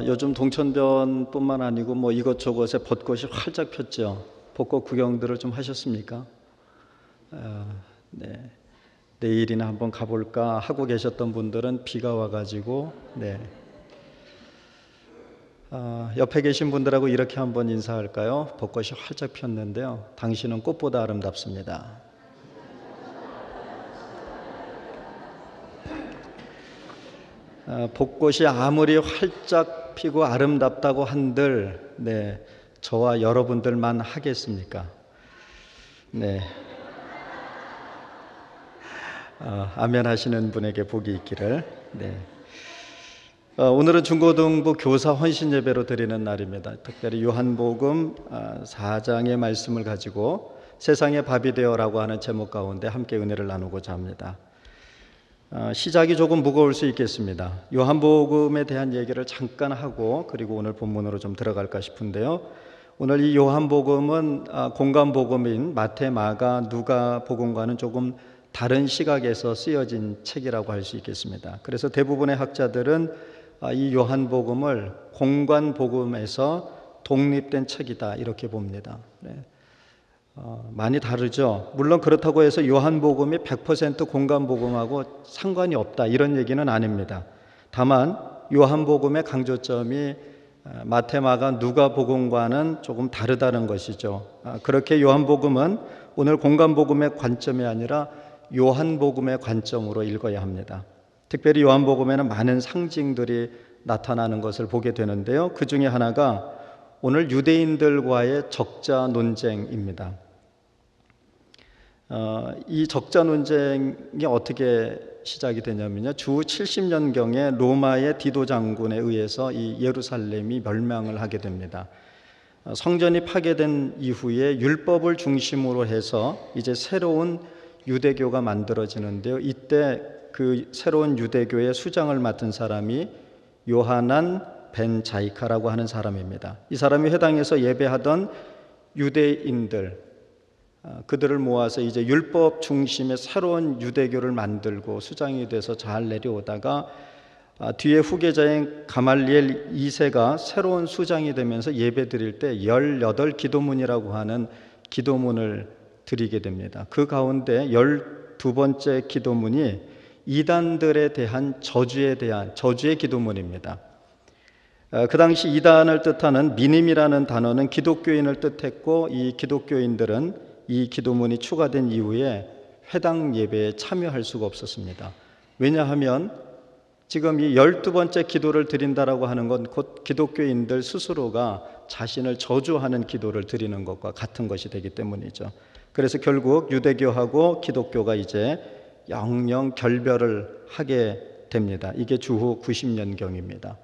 요즘 동천변뿐만 아니고 뭐 이곳저곳에 벚꽃이 활짝 폈죠. 벚꽃 구경들을 좀 하셨습니까? 네. 내일이나 한번 가볼까 하고 계셨던 분들은 비가 와가지고 옆에 계신 분들하고 이렇게 한번 인사할까요? 벚꽃이 활짝 폈는데요. 당신은 꽃보다 아름답습니다. 벚꽃이 아무리 활짝 피고 아름답다고 한들 저와 여러분들만 하겠습니까? 아멘 하시는 분에게 복이 있기를. 오늘은 중고등부 교사 헌신 예배로 드리는 날입니다. 특별히 요한복음 4장의 말씀을 가지고 세상의 밥이 되어라고 하는 제목 가운데 함께 은혜를 나누고자 합니다. 시작이 조금 무거울 수 있겠습니다. 요한복음에 대한 얘기를 잠깐 하고 그리고 오늘 본문으로 좀 들어갈까 싶은데요. 오늘 이 요한복음은 공관복음인 마태, 마가, 누가 복음과는 조금 다른 시각에서 쓰여진 책이라고 할 수 있겠습니다. 그래서 대부분의 학자들은 이 요한복음을 공관복음에서 독립된 책이다 이렇게 봅니다. 많이 다르죠. 물론 그렇다고 해서 요한복음이 100% 공관복음하고 상관이 없다 이런 얘기는 아닙니다. 다만 요한복음의 강조점이 마태, 마가, 누가복음과는 조금 다르다는 것이죠. 그렇게 요한복음은 오늘 공관복음의 관점이 아니라 요한복음의 관점으로 읽어야 합니다. 특별히 요한복음에는 많은 상징들이 나타나는 것을 보게 되는데요. 그 중에 하나가 오늘 유대인들과의 적자 논쟁입니다. 이 적자 논쟁이 어떻게 시작이 되냐면요. 주 70년경에 로마의 디도 장군에 의해서 이 예루살렘이 멸망을 하게 됩니다. 성전이 파괴된 이후에 율법을 중심으로 해서 이제 새로운 유대교가 만들어지는데요. 이때 그 새로운 유대교의 수장을 맡은 사람이 요하난 벤 자이카라고 하는 사람입니다. 이 사람이 회당에서 예배하던 유대인들 그들을 모아서 이제 율법 중심의 새로운 유대교를 만들고 수장이 돼서 잘 내려오다가 뒤에 후계자인 가말리엘 2세가 새로운 수장이 되면서 예배 드릴 때 18기도문이라고 하는 기도문을 드리게 됩니다. 그 가운데 12번째 기도문이 이단들에 대한 저주의 기도문입니다. 그 당시 이단을 뜻하는 미님이라는 단어는 기독교인을 뜻했고 이 기독교인들은 이 기도문이 추가된 이후에 회당 예배에 참여할 수가 없었습니다. 왜냐하면 지금 이 12번째 기도를 드린다라고 하는 건 곧 기독교인들 스스로가 자신을 저주하는 기도를 드리는 것과 같은 것이 되기 때문이죠. 그래서 결국 유대교하고 기독교가 이제 영영 결별을 하게 됩니다. 이게 주후 90년경입니다.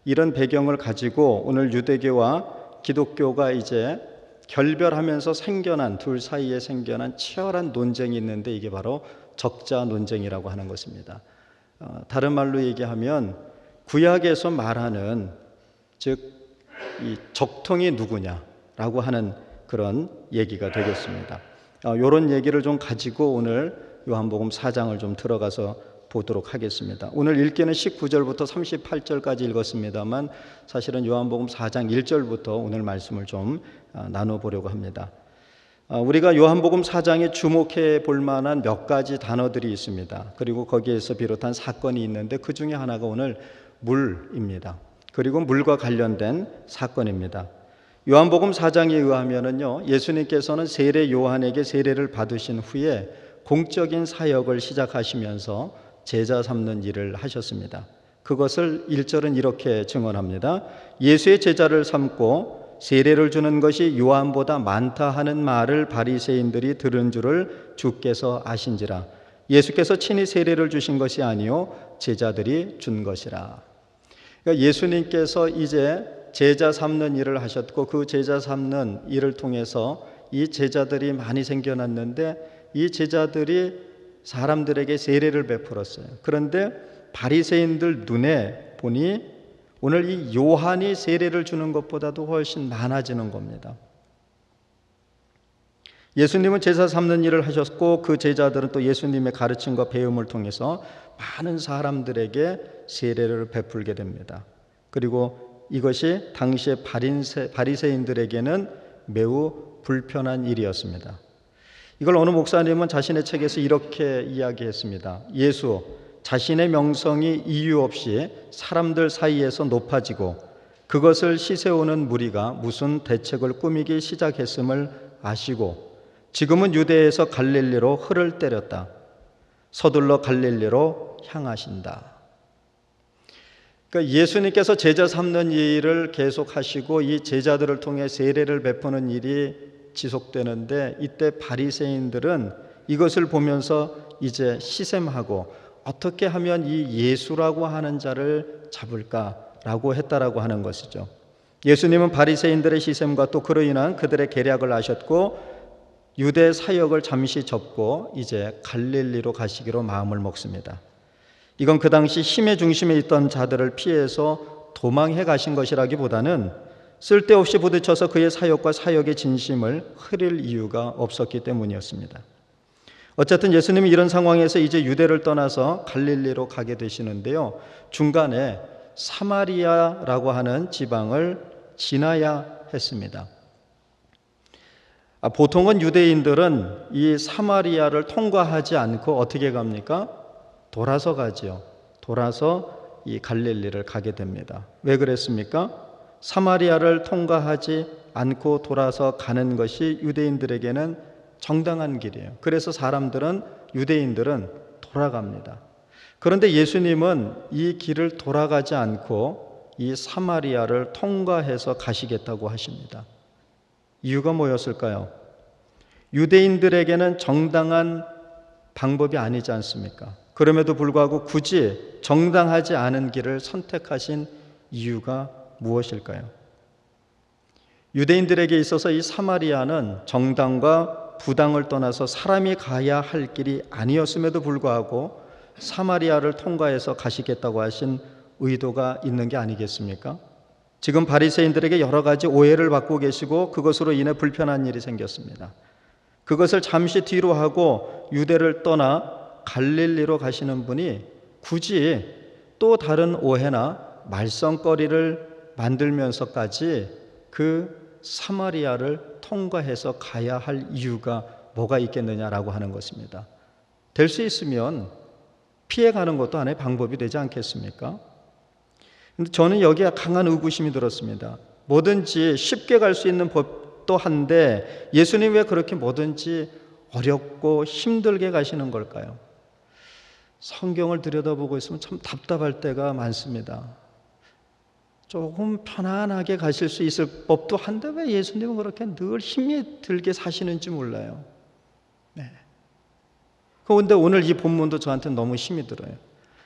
이런 배경을 가지고 오늘 유대교와 기독교가 이제 결별하면서 생겨난 둘 사이에 생겨난 치열한 논쟁이 있는데 이게 바로 적자 논쟁이라고 하는 것입니다. 다른 말로 얘기하면 구약에서 말하는 즉 이 적통이 누구냐라고 하는 그런 얘기가 되겠습니다. 이런 얘기를 좀 가지고 오늘 요한복음 4장을 좀 들어가서 보도록 하겠습니다. 오늘 읽기는 19절부터 38절까지 읽었습니다만 사실은 요한복음 4장 1절부터 오늘 말씀을 좀 나눠보려고 합니다. 우리가 요한복음 4장에 주목해 볼 만한 몇 가지 단어들이 있습니다. 그리고 거기에서 비롯한 사건이 있는데 그 중에 하나가 오늘 물입니다. 그리고 물과 관련된 사건입니다. 요한복음 4장에 의하면은요, 예수님께서는 세례 요한에게 세례를 받으신 후에 공적인 사역을 시작하시면서 제자 삼는 일을 하셨습니다. 그것을 1절은 이렇게 증언합니다. 예수의 제자를 삼고 세례를 주는 것이 요한보다 많다 하는 말을 바리새인들이 들은 줄을 주께서 아신지라. 예수께서 친히 세례를 주신 것이 아니요 제자들이 준 것이라. 그러니까 예수님께서 이제 제자 삼는 일을 하셨고 그 제자 삼는 일을 통해서 이 제자들이 많이 생겨났는데 이 제자들이 사람들에게 세례를 베풀었어요. 그런데 바리새인들 눈에 보니 오늘 이 요한이 세례를 주는 것보다도 훨씬 많아지는 겁니다. 예수님은 제자 삼는 일을 하셨고 그 제자들은 또 예수님의 가르침과 배움을 통해서 많은 사람들에게 세례를 베풀게 됩니다. 그리고 이것이 당시의 바리새인들에게는 매우 불편한 일이었습니다. 이걸 어느 목사님은 자신의 책에서 이렇게 이야기했습니다. 예수, 자신의 명성이 이유 없이 사람들 사이에서 높아지고 그것을 시세우는 무리가 무슨 대책을 꾸미기 시작했음을 아시고 지금은 유대에서 갈릴리로 흐를 때렸다. 서둘러 갈릴리로 향하신다. 그러니까 예수님께서 제자 삼는 일을 계속하시고 이 제자들을 통해 세례를 베푸는 일이 지속되는데 이때 바리새인들은 이것을 보면서 이제 시샘하고 어떻게 하면 이 예수라고 하는 자를 잡을까라고 했다라고 하는 것이죠. 예수님은 바리새인들의 시샘과 또 그로 인한 그들의 계략을 아셨고 유대 사역을 잠시 접고 이제 갈릴리로 가시기로 마음을 먹습니다. 이건 그 당시 힘의 중심에 있던 자들을 피해서 도망해 가신 것이라기보다는 쓸데없이 부딪혀서 그의 사역과 사역의 진심을 흐릴 이유가 없었기 때문이었습니다. 어쨌든 예수님이 이런 상황에서 이제 유대를 떠나서 갈릴리로 가게 되시는데요. 중간에 사마리아라고 하는 지방을 지나야 했습니다. 보통은 유대인들은 이 사마리아를 통과하지 않고 어떻게 갑니까? 돌아서 가지요. 돌아서 이 갈릴리를 가게 됩니다. 왜 그랬습니까? 사마리아를 통과하지 않고 돌아서 가는 것이 유대인들에게는 정당한 길이에요. 그래서 유대인들은 돌아갑니다. 그런데 예수님은 이 길을 돌아가지 않고 이 사마리아를 통과해서 가시겠다고 하십니다. 이유가 뭐였을까요? 유대인들에게는 정당한 방법이 아니지 않습니까? 그럼에도 불구하고 굳이 정당하지 않은 길을 선택하신 이유가 무엇일까요? 유대인들에게 있어서 이 사마리아는 정당과 부당을 떠나서 사람이 가야 할 길이 아니었음에도 불구하고 사마리아를 통과해서 가시겠다고 하신 의도가 있는 게 아니겠습니까? 지금 바리새인들에게 여러 가지 오해를 받고 계시고 그것으로 인해 불편한 일이 생겼습니다. 그것을 잠시 뒤로 하고 유대를 떠나 갈릴리로 가시는 분이 굳이 또 다른 오해나 말썽거리를 만들면서까지 그 사마리아를 통과해서 가야 할 이유가 뭐가 있겠느냐라고 하는 것입니다. 될 수 있으면 피해가는 것도 하나의 방법이 되지 않겠습니까? 근데 저는 여기에 강한 의구심이 들었습니다. 뭐든지 쉽게 갈 수 있는 법도 한데 예수님 왜 그렇게 뭐든지 어렵고 힘들게 가시는 걸까요? 성경을 들여다보고 있으면 참 답답할 때가 많습니다. 조금 편안하게 가실 수 있을 법도 한데 왜 예수님은 그렇게 늘 힘이 들게 사시는지 몰라요. 네. 그런데 오늘 이 본문도 저한테는 너무 힘이 들어요.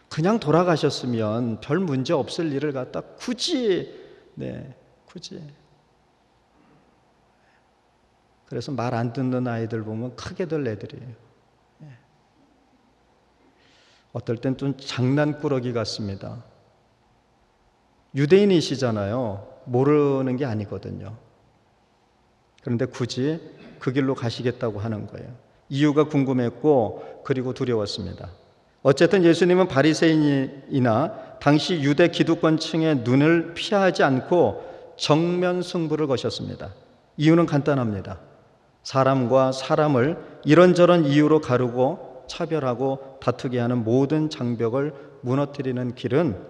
그냥 돌아가셨으면 별 문제 없을 일을 갖다 굳이. 그래서 말 안 듣는 아이들 보면 크게들 애들이에요. 어떨 땐 좀 장난꾸러기 같습니다. 유대인이시잖아요. 모르는 게 아니거든요. 그런데 굳이 그 길로 가시겠다고 하는 거예요. 이유가 궁금했고 그리고 두려웠습니다. 어쨌든 예수님은 바리새인이나 당시 유대 기득권층의 눈을 피하지 않고 정면 승부를 거셨습니다. 이유는 간단합니다. 사람과 사람을 이런저런 이유로 가르고 차별하고 다투게 하는 모든 장벽을 무너뜨리는 길은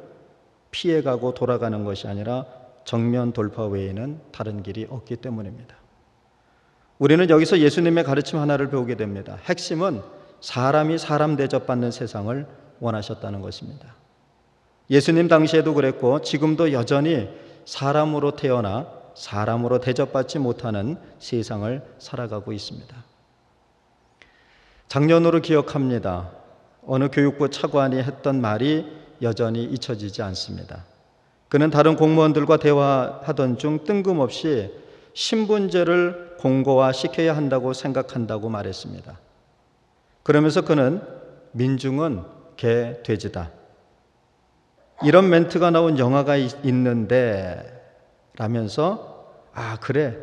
피해가고 돌아가는 것이 아니라 정면 돌파 외에는 다른 길이 없기 때문입니다. 우리는 여기서 예수님의 가르침 하나를 배우게 됩니다. 핵심은 사람이 사람 대접받는 세상을 원하셨다는 것입니다. 예수님 당시에도 그랬고 지금도 여전히 사람으로 태어나 사람으로 대접받지 못하는 세상을 살아가고 있습니다. 작년으로 기억합니다. 어느 교육부 차관이 했던 말이 여전히 잊혀지지 않습니다. 그는 다른 공무원들과 대화하던 중 뜬금없이 신분제를 공고화시켜야 한다고 생각한다고 말했습니다. 그러면서 그는 민중은 개, 돼지다. 이런 멘트가 나온 영화가 있는데 라면서 그래,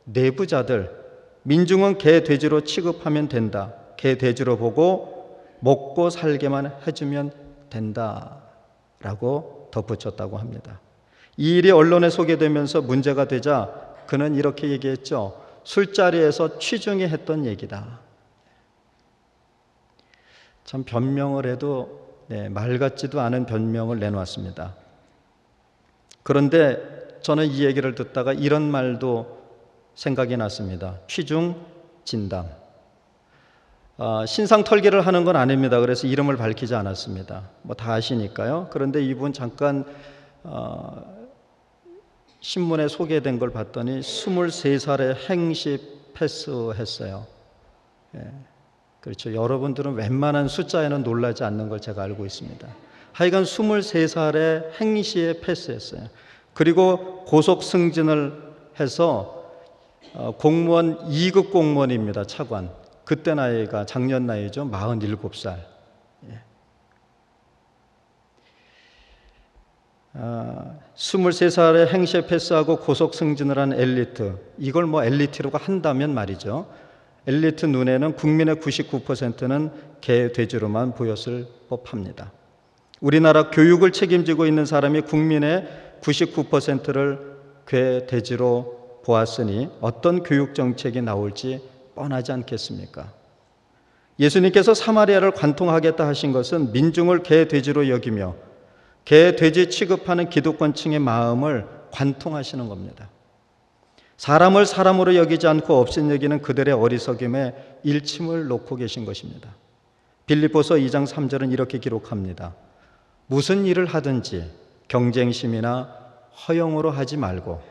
내부자들 민중은 개, 돼지로 취급하면 된다. 개, 돼지로 보고 먹고 살게만 해주면 된다라고 덧붙였다고 합니다. 이 일이 언론에 소개되면서 문제가 되자 그는 이렇게 얘기했죠. 술자리에서 취중이 했던 얘기다. 참 변명을 해도 말 같지도 않은 변명을 내놓았습니다. 그런데 저는 이 얘기를 듣다가 이런 말도 생각이 났습니다. 취중 진담. 신상 털기를 하는 건 아닙니다. 그래서 이름을 밝히지 않았습니다. 뭐 다 아시니까요. 그런데 이분 잠깐 신문에 소개된 걸 봤더니 23살에 행시 패스했어요. 그렇죠. 여러분들은 웬만한 숫자에는 놀라지 않는 걸 제가 알고 있습니다. 하여간 23살에 행시에 패스했어요. 그리고 고속 승진을 해서 공무원 2급 공무원입니다. 차관. 그때 나이가 작년 나이죠. 47살. 23살에 행시에 패스하고 고속 승진을 한 엘리트. 이걸 뭐 엘리트라고 한다면 말이죠. 엘리트 눈에는 국민의 99%는 개, 돼지로만 보였을 법합니다. 우리나라 교육을 책임지고 있는 사람이 국민의 99%를 개, 돼지로 보았으니 어떤 교육 정책이 나올지 뻔하지 않겠습니까? 예수님께서 사마리아를 관통하겠다 하신 것은 민중을 개, 돼지로 여기며 개, 돼지 취급하는 기득권층의 마음을 관통하시는 겁니다. 사람을 사람으로 여기지 않고 없인 여기는 그들의 어리석임에 일침을 놓고 계신 것입니다. 빌립보서 2장 3절은 이렇게 기록합니다. 무슨 일을 하든지 경쟁심이나 허영으로 하지 말고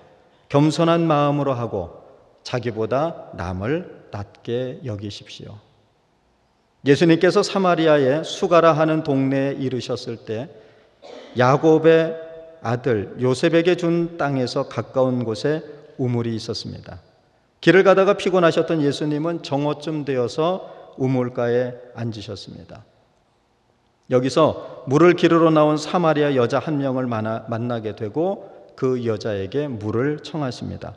겸손한 마음으로 하고 자기보다 남을 낮게 여기십시오. 예수님께서 사마리아의 수가라 하는 동네에 이르셨을 때 야곱의 아들 요셉에게 준 땅에서 가까운 곳에 우물이 있었습니다. 길을 가다가 피곤하셨던 예수님은 정오쯤 되어서 우물가에 앉으셨습니다. 여기서 물을 기르러 나온 사마리아 여자 한 명을 만나게 되고 그 여자에게 물을 청하십니다.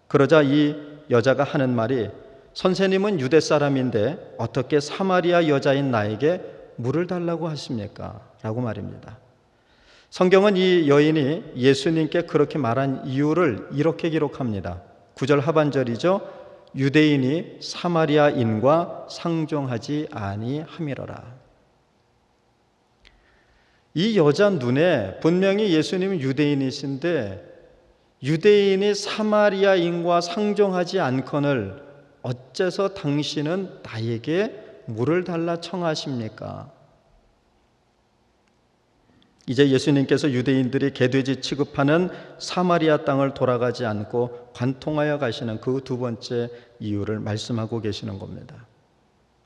그러자 이 여자가 하는 말이 선생님은 유대 사람인데 어떻게 사마리아 여자인 나에게 물을 달라고 하십니까? 라고 말입니다. 성경은 이 여인이 예수님께 그렇게 말한 이유를 이렇게 기록합니다. 9절 하반절이죠. 유대인이 사마리아인과 상종하지 아니함이로라. 이 여자 눈에 분명히 예수님은 유대인이신데 유대인이 사마리아인과 상종하지 않거늘 어째서 당신은 나에게 물을 달라 청하십니까? 이제 예수님께서 유대인들이 개돼지 취급하는 사마리아 땅을 돌아가지 않고 관통하여 가시는 그 두 번째 이유를 말씀하고 계시는 겁니다.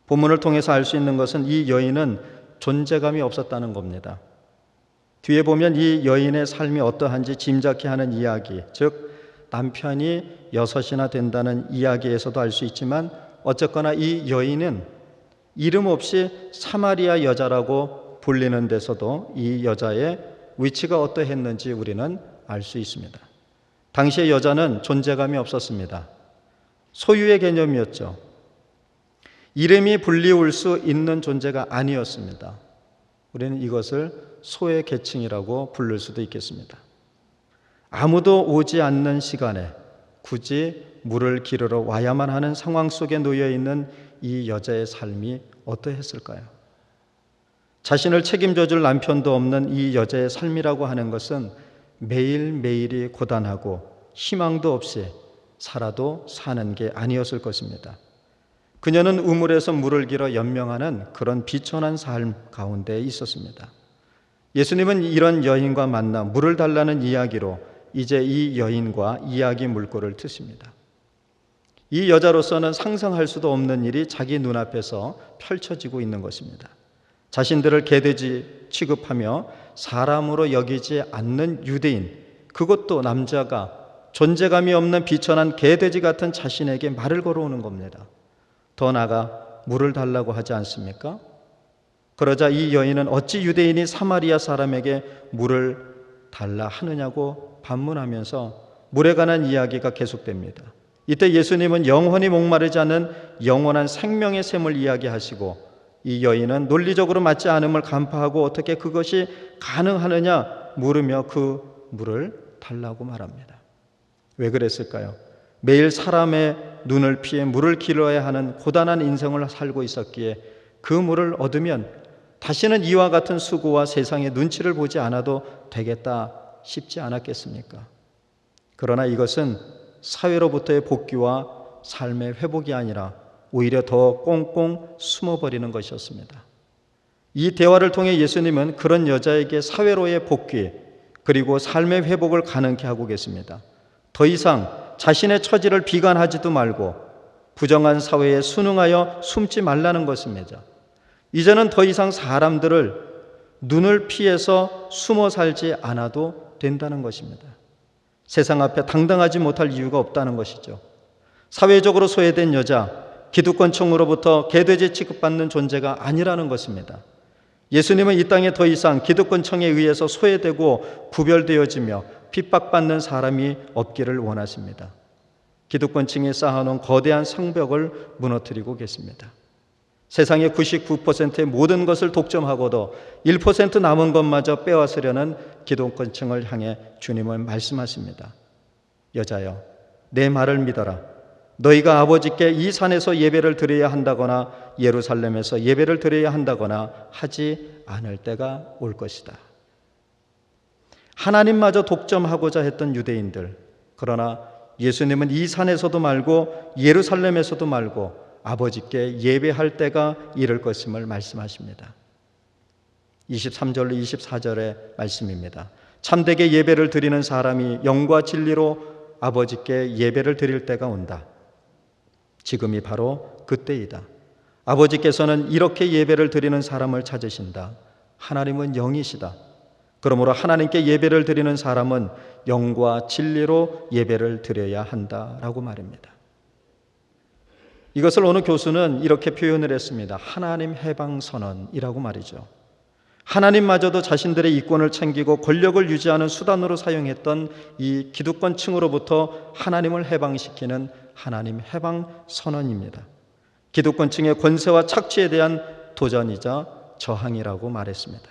본문을 통해서 알 수 있는 것은 이 여인은 존재감이 없었다는 겁니다. 뒤에 보면 이 여인의 삶이 어떠한지 짐작케 하는 이야기, 즉 남편이 6이나 된다는 이야기에서도 알 수 있지만 어쨌거나 이 여인은 이름 없이 사마리아 여자라고 불리는 데서도 이 여자의 위치가 어떠했는지 우리는 알 수 있습니다. 당시의 여자는 존재감이 없었습니다. 소유의 개념이었죠. 이름이 불리울 수 있는 존재가 아니었습니다. 우리는 이것을 소외 계층이라고 부를 수도 있겠습니다. 아무도 오지 않는 시간에 굳이 물을 기르러 와야만 하는 상황 속에 놓여 있는 이 여자의 삶이 어떠했을까요? 자신을 책임져 줄 남편도 없는 이 여자의 삶이라고 하는 것은 매일매일이 고단하고 희망도 없이 살아도 사는 게 아니었을 것입니다. 그녀는 우물에서 물을 길어 연명하는 그런 비천한 삶 가운데 있었습니다. 예수님은 이런 여인과 만나 물을 달라는 이야기로 이제 이 여인과 이야기 물꼬를 트십니다. 이 여자로서는 상상할 수도 없는 일이 자기 눈앞에서 펼쳐지고 있는 것입니다. 자신들을 개돼지 취급하며 사람으로 여기지 않는 유대인, 그것도 남자가 존재감이 없는 비천한 개돼지 같은 자신에게 말을 걸어오는 겁니다. 더 나아가 물을 달라고 하지 않습니까? 그러자 이 여인은 어찌 유대인이 사마리아 사람에게 물을 달라 하느냐고 반문하면서 물에 관한 이야기가 계속됩니다. 이때 예수님은 영원히 목마르지 않은 영원한 생명의 샘을 이야기하시고 이 여인은 논리적으로 맞지 않음을 간파하고 어떻게 그것이 가능하느냐 물으며 그 물을 달라고 말합니다. 왜 그랬을까요? 매일 사람의 눈을 피해 물을 길어야 하는 고단한 인생을 살고 있었기에 그 물을 얻으면 다시는 이와 같은 수고와 세상의 눈치를 보지 않아도 되겠다 싶지 않았겠습니까? 그러나 이것은 사회로부터의 복귀와 삶의 회복이 아니라 오히려 더 꽁꽁 숨어버리는 것이었습니다. 이 대화를 통해 예수님은 그런 여자에게 사회로의 복귀 그리고 삶의 회복을 가능케 하고 계십니다. 더 이상 자신의 처지를 비관하지도 말고 부정한 사회에 순응하여 숨지 말라는 것입니다. 이제는 더 이상 사람들을 눈을 피해서 숨어 살지 않아도 된다는 것입니다. 세상 앞에 당당하지 못할 이유가 없다는 것이죠. 사회적으로 소외된 여자, 기득권층으로부터 개돼지 취급받는 존재가 아니라는 것입니다. 예수님은 이 땅에 더 이상 기득권층에 의해서 소외되고 구별되어지며 핍박받는 사람이 없기를 원하십니다. 기득권층이 쌓아놓은 거대한 성벽을 무너뜨리고 계십니다. 세상의 99%의 모든 것을 독점하고도 1% 남은 것마저 빼앗으려는 기득권층을 향해 주님은 말씀하십니다. 여자여, 내 말을 믿어라. 너희가 아버지께 이 산에서 예배를 드려야 한다거나 예루살렘에서 예배를 드려야 한다거나 하지 않을 때가 올 것이다. 하나님마저 독점하고자 했던 유대인들, 그러나 예수님은 이 산에서도 말고 예루살렘에서도 말고 아버지께 예배할 때가 이를 것임을 말씀하십니다. 23절로 24절의 말씀입니다. 참되게 예배를 드리는 사람이 영과 진리로 아버지께 예배를 드릴 때가 온다. 지금이 바로 그때이다. 아버지께서는 이렇게 예배를 드리는 사람을 찾으신다. 하나님은 영이시다. 그러므로 하나님께 예배를 드리는 사람은 영과 진리로 예배를 드려야 한다라고 말입니다. 이것을 어느 교수는 이렇게 표현을 했습니다. 하나님 해방 선언이라고 말이죠. 하나님마저도 자신들의 이권을 챙기고 권력을 유지하는 수단으로 사용했던 이 기득권층으로부터 하나님을 해방시키는 하나님 해방 선언입니다. 기득권층의 권세와 착취에 대한 도전이자 저항이라고 말했습니다.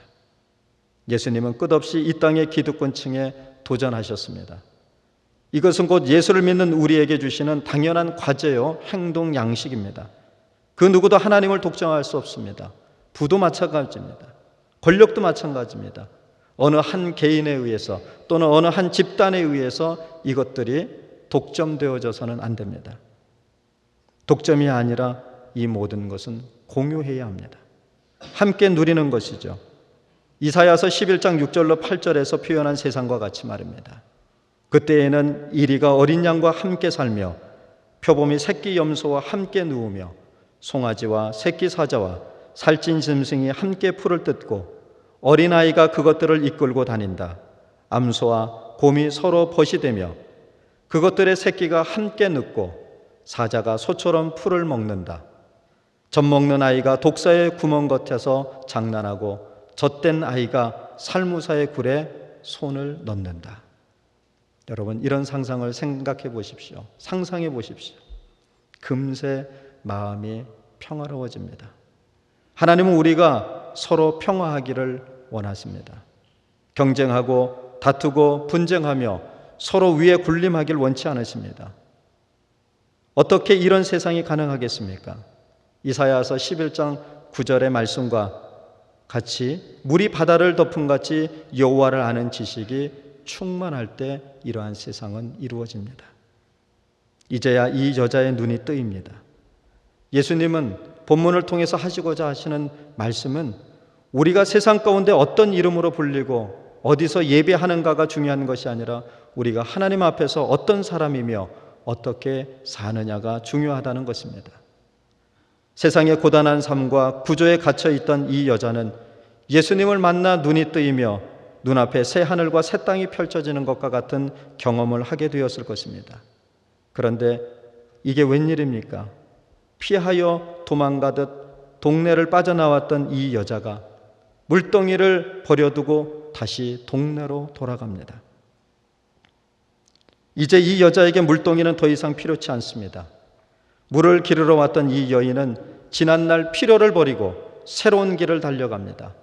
예수님은 끝없이 이 땅의 기득권층에 도전하셨습니다. 이것은 곧 예수를 믿는 우리에게 주시는 당연한 과제요, 행동 양식입니다. 그 누구도 하나님을 독점할 수 없습니다. 부도 마찬가지입니다. 권력도 마찬가지입니다. 어느 한 개인에 의해서 또는 어느 한 집단에 의해서 이것들이 독점되어져서는 안 됩니다. 독점이 아니라 이 모든 것은 공유해야 합니다. 함께 누리는 것이죠. 이사야서 11장 6절로 8절에서 표현한 세상과 같이 말입니다. 그때에는 이리가 어린 양과 함께 살며 표범이 새끼 염소와 함께 누우며 송아지와 새끼 사자와 살찐 짐승이 함께 풀을 뜯고 어린아이가 그것들을 이끌고 다닌다. 암소와 곰이 서로 벗이되며 그것들의 새끼가 함께 눕고 사자가 소처럼 풀을 먹는다. 젖 먹는 아이가 독사의 구멍 겉에서 장난하고 젖된 아이가 살무사의 굴에 손을 넣는다. 여러분, 이런 상상을 생각해 보십시오. 상상해 보십시오. 금세 마음이 평화로워집니다. 하나님은 우리가 서로 평화하기를 원하십니다. 경쟁하고 다투고 분쟁하며 서로 위에 군림하길 원치 않으십니다. 어떻게 이런 세상이 가능하겠습니까? 이사야서 11장 9절의 말씀과 같이 물이 바다를 덮은 같이 여호와를 아는 지식이 충만할 때 이러한 세상은 이루어집니다. 이제야 이 여자의 눈이 뜨입니다. 예수님은 본문을 통해서 하시고자 하시는 말씀은 우리가 세상 가운데 어떤 이름으로 불리고 어디서 예배하는가가 중요한 것이 아니라 우리가 하나님 앞에서 어떤 사람이며 어떻게 사느냐가 중요하다는 것입니다. 세상의 고단한 삶과 구조에 갇혀 있던 이 여자는 예수님을 만나 눈이 뜨이며 눈앞에 새 하늘과 새 땅이 펼쳐지는 것과 같은 경험을 하게 되었을 것입니다. 그런데 이게 웬일입니까? 피하여 도망가듯 동네를 빠져나왔던 이 여자가 물덩이를 버려두고 다시 동네로 돌아갑니다. 이제 이 여자에게 물동이는 더 이상 필요치 않습니다. 물을 기르러 왔던 이 여인은 지난날 필요를 버리고 새로운 길을 달려갑니다.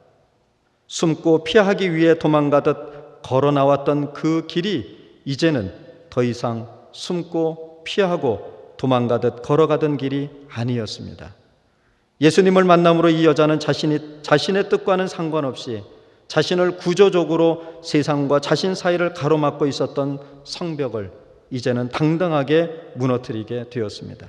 숨고 피하기 위해 도망가듯 걸어 나왔던 그 길이 이제는 더 이상 숨고 피하고 도망가듯 걸어가던 길이 아니었습니다. 예수님을 만남으로 이 여자는 자신의 뜻과는 상관없이 자신을 구조적으로 세상과 자신 사이를 가로막고 있었던 성벽을 이제는 당당하게 무너뜨리게 되었습니다.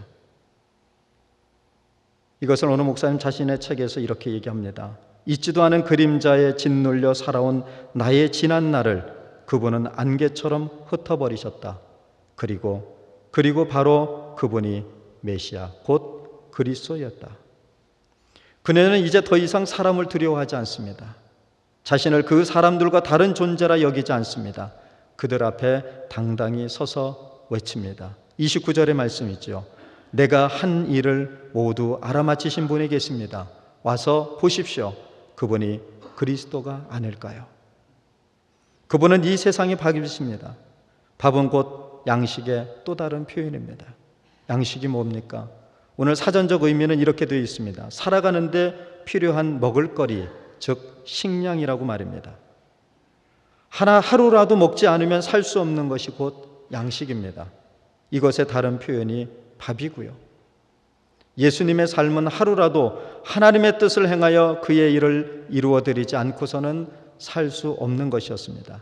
이것을 어느 목사님 자신의 책에서 이렇게 얘기합니다. 있지도 않은 그림자에 짓눌려 살아온 나의 지난 날을 그분은 안개처럼 흩어버리셨다. 그리고 바로 그분이 메시아 곧 그리스도였다. 그녀는 이제 더 이상 사람을 두려워하지 않습니다. 자신을 그 사람들과 다른 존재라 여기지 않습니다. 그들 앞에 당당히 서서 외칩니다. 29절의 말씀이죠. 내가 한 일을 모두 알아맞히신 분이 계십니다. 와서 보십시오. 그분이 그리스도가 아닐까요? 그분은 이 세상의 밥이십니다. 밥은 곧 양식의 또 다른 표현입니다. 양식이 뭡니까? 오늘 사전적 의미는 이렇게 되어 있습니다. 살아가는데 필요한 먹을거리, 즉 식량이라고 말입니다. 하루라도 먹지 않으면 살 수 없는 것이 곧 양식입니다. 이것의 다른 표현이 밥이고요. 예수님의 삶은 하루라도 하나님의 뜻을 행하여 그의 일을 이루어드리지 않고서는 살 수 없는 것이었습니다.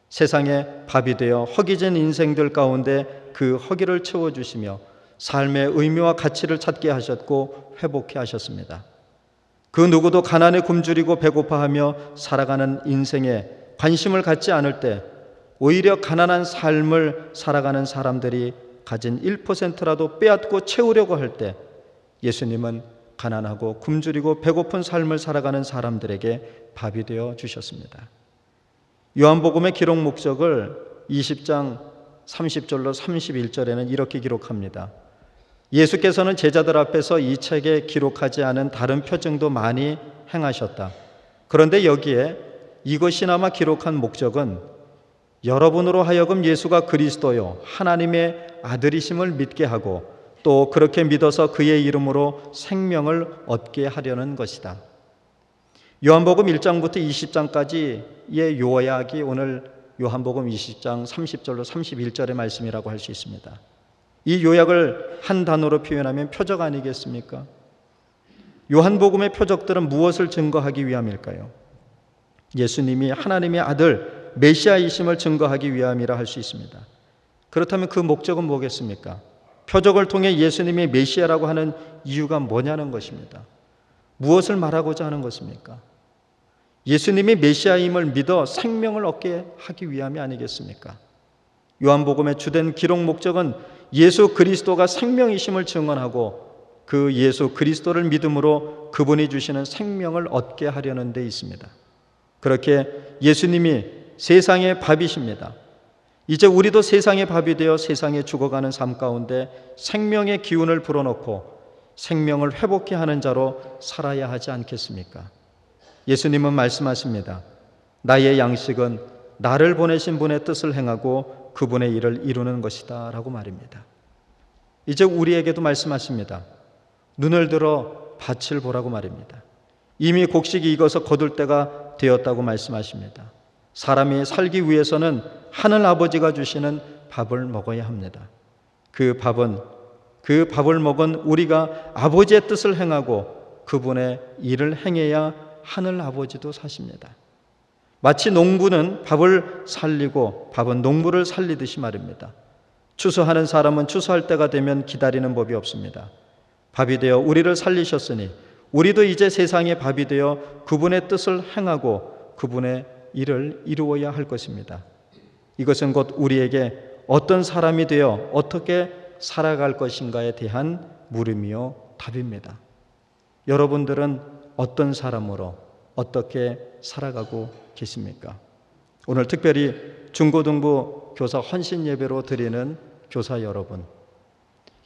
세상에 밥이 되어 허기진 인생들 가운데 그 허기를 채워주시며 삶의 의미와 가치를 찾게 하셨고 회복해 하셨습니다. 그 누구도 가난에 굶주리고 배고파하며 살아가는 인생에 관심을 갖지 않을 때 오히려 가난한 삶을 살아가는 사람들이 가진 1%라도 빼앗고 채우려고 할 때 예수님은 가난하고 굶주리고 배고픈 삶을 살아가는 사람들에게 밥이 되어 주셨습니다. 요한복음의 기록 목적을 20장 30절로 31절에는 이렇게 기록합니다. 예수께서는 제자들 앞에서 이 책에 기록하지 않은 다른 표징도 많이 행하셨다. 그런데 여기에 이것이나마 기록한 목적은 여러분으로 하여금 예수가 그리스도요 하나님의 아들이심을 믿게 하고 또 그렇게 믿어서 그의 이름으로 생명을 얻게 하려는 것이다. 요한복음 1장부터 20장까지의 요약이 오늘 요한복음 20장 30절로 31절의 말씀이라고 할 수 있습니다. 이 요약을 한 단어로 표현하면 표적 아니겠습니까? 요한복음의 표적들은 무엇을 증거하기 위함일까요? 예수님이 하나님의 아들 메시아이심을 증거하기 위함이라 할 수 있습니다. 그렇다면 그 목적은 뭐겠습니까? 표적을 통해 예수님이 메시아라고 하는 이유가 뭐냐는 것입니다. 무엇을 말하고자 하는 것입니까? 예수님이 메시아임을 믿어 생명을 얻게 하기 위함이 아니겠습니까? 요한복음의 주된 기록 목적은 예수 그리스도가 생명이심을 증언하고 그 예수 그리스도를 믿음으로 그분이 주시는 생명을 얻게 하려는 데 있습니다. 그렇게 예수님이 세상의 밥이십니다. 이제 우리도 세상의 밥이 되어 세상에 죽어가는 삶 가운데 생명의 기운을 불어넣고 생명을 회복케 하는 자로 살아야 하지 않겠습니까? 예수님은 말씀하십니다. 나의 양식은 나를 보내신 분의 뜻을 행하고 그분의 일을 이루는 것이다 라고 말입니다. 이제 우리에게도 말씀하십니다. 눈을 들어 밭을 보라고 말입니다. 이미 곡식이 익어서 거둘 때가 되었다고 말씀하십니다. 사람이 살기 위해서는 하늘 아버지가 주시는 밥을 먹어야 합니다. 그 밥을 먹은 우리가 아버지의 뜻을 행하고 그분의 일을 행해야 하늘 아버지도 사십니다. 마치 농부는 밥을 살리고 밥은 농부를 살리듯이 말입니다. 추수하는 사람은 추수할 때가 되면 기다리는 법이 없습니다. 밥이 되어 우리를 살리셨으니 우리도 이제 세상의 밥이 되어 그분의 뜻을 행하고 그분의 일을 이루어야 할 것입니다. 이것은 곧 우리에게 어떤 사람이 되어 어떻게 살아갈 것인가에 대한 물음이요 답입니다. 여러분들은 어떤 사람으로 어떻게 살아가고 계십니까? 오늘 특별히 중고등부 교사 헌신 예배로 드리는 교사 여러분,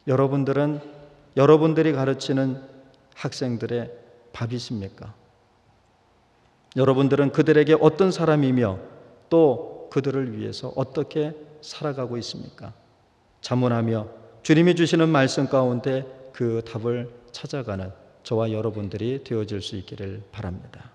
여러분들은 여러분들이 가르치는 학생들의 밥이십니까? 여러분들은 그들에게 어떤 사람이며 또 그들을 위해서 어떻게 살아가고 있습니까? 자문하며 주님이 주시는 말씀 가운데 그 답을 찾아가는 저와 여러분들이 되어질 수 있기를 바랍니다.